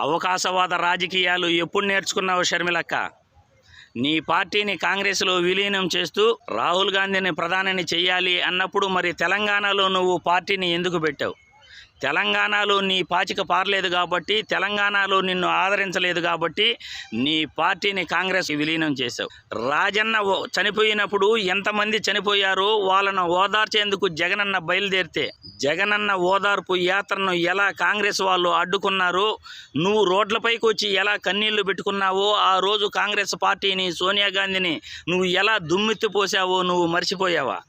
అవకాశవాద రాజకీయాలు ఎప్పుడు నేర్చుకున్నావు షర్మిలక్క? నీ పార్టీని కాంగ్రెస్లో విలీనం చేస్తూ రాహుల్ గాంధీని ప్రధానిని చెయ్యాలి అన్నప్పుడు మరి తెలంగాణలో నువ్వు పార్టీని ఎందుకు పెట్టావు? తెలంగాణలో నీ పాచిక పారలేదు కాబట్టి, తెలంగాణలో నిన్ను ఆదరించలేదు కాబట్టి నీ పార్టీని కాంగ్రెస్ విలీనం చేశావు. రాజన్న చనిపోయినప్పుడు ఎంతమంది చనిపోయారో వాళ్ళను ఓదార్చేందుకు జగనన్న బయలుదేరితే జగనన్న ఓదార్పు యాత్రను ఎలా కాంగ్రెస్ వాళ్ళు అడ్డుకున్నారో, నువ్వు రోడ్లపైకి వచ్చి ఎలా కన్నీళ్లు పెట్టుకున్నావో, ఆ రోజు కాంగ్రెస్ పార్టీని, సోనియా గాంధీని నువ్వు ఎలా దుమ్మెత్తిపోసావో నువ్వు మర్చిపోయావా?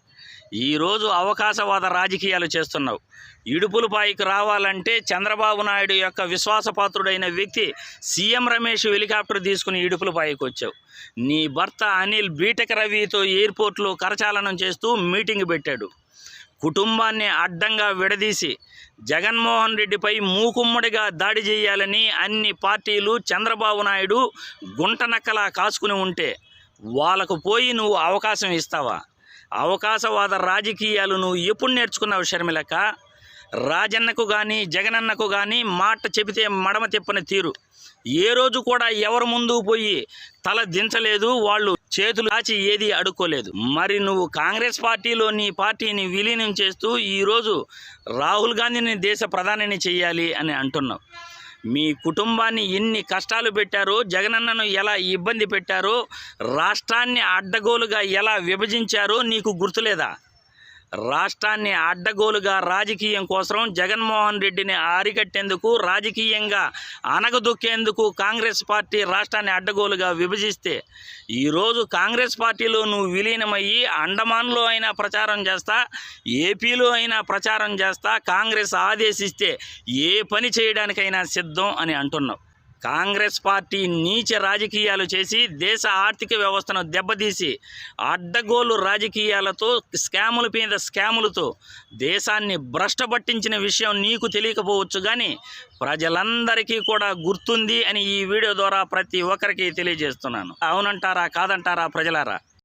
ఈరోజు అవకాశవాద రాజకీయాలు చేస్తున్నావు. ఇడుపులపాయికి రావాలంటే చంద్రబాబు నాయుడు యొక్క విశ్వాసపాత్రుడైన వ్యక్తి సీఎం రమేష్ హెలికాప్టర్ తీసుకుని ఇడుపులపాయికి వచ్చావు. నీ భర్త అనిల్ బీటెక్ రవితో ఎయిర్పోర్ట్లో కరచాలనం చేస్తూ మీటింగ్ పెట్టాడు. కుటుంబాన్ని అడ్డంగా విడదీసి జగన్మోహన్ రెడ్డిపై మూకుమ్మడిగా దాడి చేయాలని అన్ని పార్టీలు చంద్రబాబు నాయుడు గుంటనక్కలా కాసుకుని ఉంటే వాళ్ళకు పోయి నువ్వు అవకాశం ఇస్తావా? అవకాశవాద రాజకీయాలు నువ్వు ఎప్పుడు నేర్చుకున్నావు షర్మిలక్క? రాజన్నకు కానీ జగనన్నకు కానీ మాట చెబితే మడమ తిప్పని తీరు. ఏ రోజు కూడా ఎవరు ముందు పోయి తల దించలేదు, వాళ్ళు చేతులు దాచి ఏది అడుక్కోలేదు. మరి నువ్వు కాంగ్రెస్ పార్టీలో నీ పార్టీని విలీనం చేస్తూ ఈరోజు రాహుల్ గాంధీని దేశ ప్రధానిని చెయ్యాలి అని అంటున్నావు. మీ కుటుంబాన్ని ఎన్ని కష్టాలు పెట్టారో, జగనన్నను ఎలా ఇబ్బంది పెట్టారో, రాష్ట్రాన్ని అడ్డగోలుగా ఎలా విభజించారో నీకు గుర్తులేదా? రాష్ట్రాన్ని అడ్డగోలుగా రాజకీయం కోసం జగన్మోహన్ రెడ్డిని అరికట్టేందుకు, రాజకీయంగా అనగదొక్కేందుకు కాంగ్రెస్ పార్టీ రాష్ట్రాన్ని అడ్డగోలుగా విభజిస్తే ఈరోజు కాంగ్రెస్ పార్టీలో నువ్వు విలీనమయ్యి అండమాన్లో అయినా ప్రచారం చేస్తా, ఏపీలో అయినా ప్రచారం చేస్తా, కాంగ్రెస్ ఆదేశిస్తే ఏ పని చేయడానికైనా సిద్ధం అని అంటున్నావు. కాంగ్రెస్ పార్టీ నీచ రాజకీయాలు చేసి దేశ ఆర్థిక వ్యవస్థను దెబ్బతీసి అడ్డగోలు రాజకీయాలతో, స్కాముల మీద స్కాములతో దేశాన్ని భ్రష్టపట్టించిన విషయం నీకు తెలియకపోవచ్చు, కానీ ప్రజలందరికీ కూడా గుర్తుంది అని ఈ వీడియో ద్వారా ప్రతి ఒక్కరికి తెలియజేస్తున్నాను. అవునంటారా కాదంటారా ప్రజలారా?